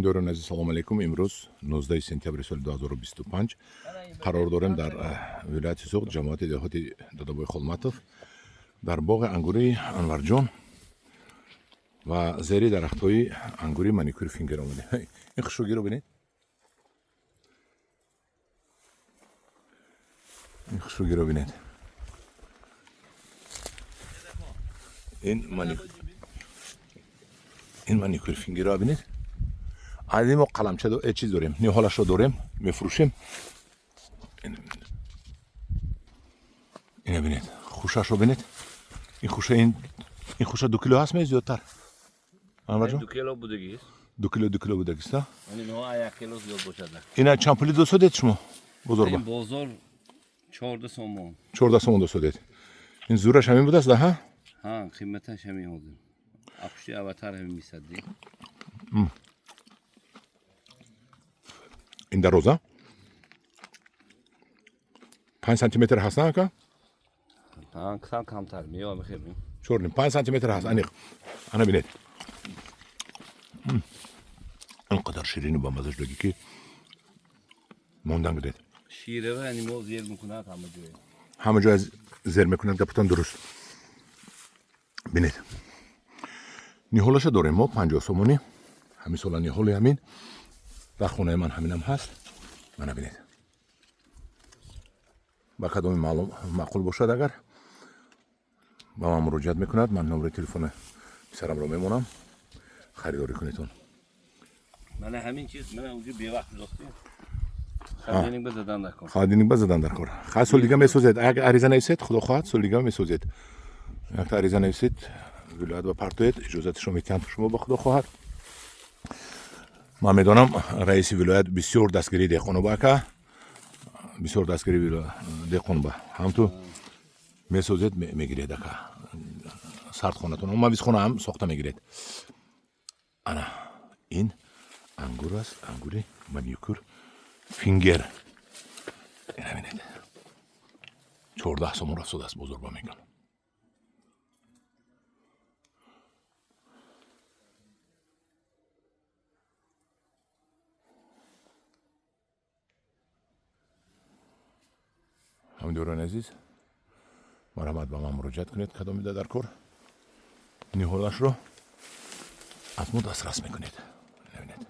دوران عزیز سلام علیکم. امروز 19 سپتامبر سال 2025 قرار داریم در ولایت سوخت جماعت دهاتی دادابای خلمتوف در باغ انگوری انورجان و زیر درخت‌های انگوری مانیکور فینگر آمده. این خشوگی رو ببینید. این خشوگی رو ببینید. این مانیکور فینگر رو ببینید. عادی ما قلمچه دو چیز داریم، نیحالش رو داریم، میفروشیم. اینو ببینید، خوشش رو ببینید. این خوشه 2 کیلو هست می زیادتر. این 2 کیلو بودگی است. 2 کیلو بودگی است. یعنی نه 1 کیلو زیاد باشد. اینا چند پولی 200 دید شما؟ بزرگ. این بازار 14 سومون. 14 سومون 200 دید. این زورش همین بوده است ها؟ ها قیمتش همین هست. افشی اوتر همین میسدی. این در روزا 5 سانتی متر هست نه که؟ ها کمتر میاد میخویم. چورنیم 5 سانتی متر هست. انا ببینید. اینقدر شیرینی با مزهش دگی که موندن بدید. شیره و یعنی ما زیر میکنه همه جای زیر میکنه دپتان درست. ببینید. نیحالش داریم ما 50 سومونی. همین سال نیحالی همین. در خونه من همینم هست. منو ببینید. با کدام معقول باشد اگر با من مراجعت میکند من نمره تلفن پسرم رو میمونم خریداری کنیتون. من همین چیز من اونجا بی وقت داشتم. خادینگ بزدن در کار. خادینگ بزدن در کار. خاص سال دیگه میسوزید. اگر عریضه نویسید خدا خواهد سال دیگه میسوزید. یک عریضه نویسید ولایت و پرتویت اجازهش رو میتونم شما با خدا خواهد. من میدونم رئیس ولایت بسیار دستگیری دهقان با که بسیار دستگیری دهقان با هم تو میسوزید میگیرید که سرد خونتون ما بیس خونه هم ساخته میگیرید. انا این انگور است. انگوری مانیکور فینگر. این ببینید 14 سومون رفت است بزرگ با میگن. هم دوران عزیز مرحمت با من مراجعت کنید کدام میده در کار نیحالش رو از ما دسترس میکنید. ببینید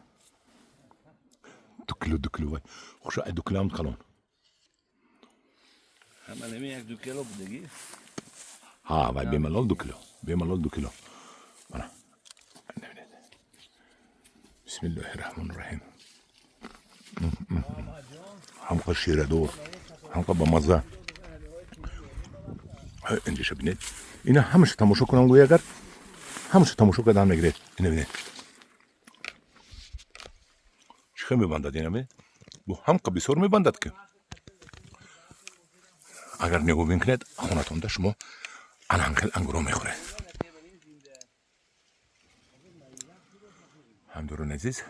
2 کیلو وای خوشا 2 کیلو هم کلون من همین 1 2 کیلو بودگی. ها وای بیملال 2 کیلو بنا ببینید. بسم الله الرحمن الرحیم. هم شیره دور هم با مزه. اینجا ببینید اینا همش تماشا کنم گویا اگر همش تماشا کردن میگیرید. اینو ببینید چه میبندد اینا می بو هم بسیار میبندد که اگر نگاه بکنید خونتون ده شما انانکل انگورو میخوره. هم دوران عزیز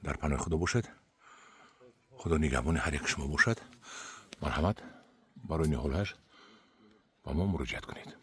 در پناه خدا باشد. خدا نگهبان هر یک شما باشد. مرحمت برای نیحالش با ما مراجعت کنید.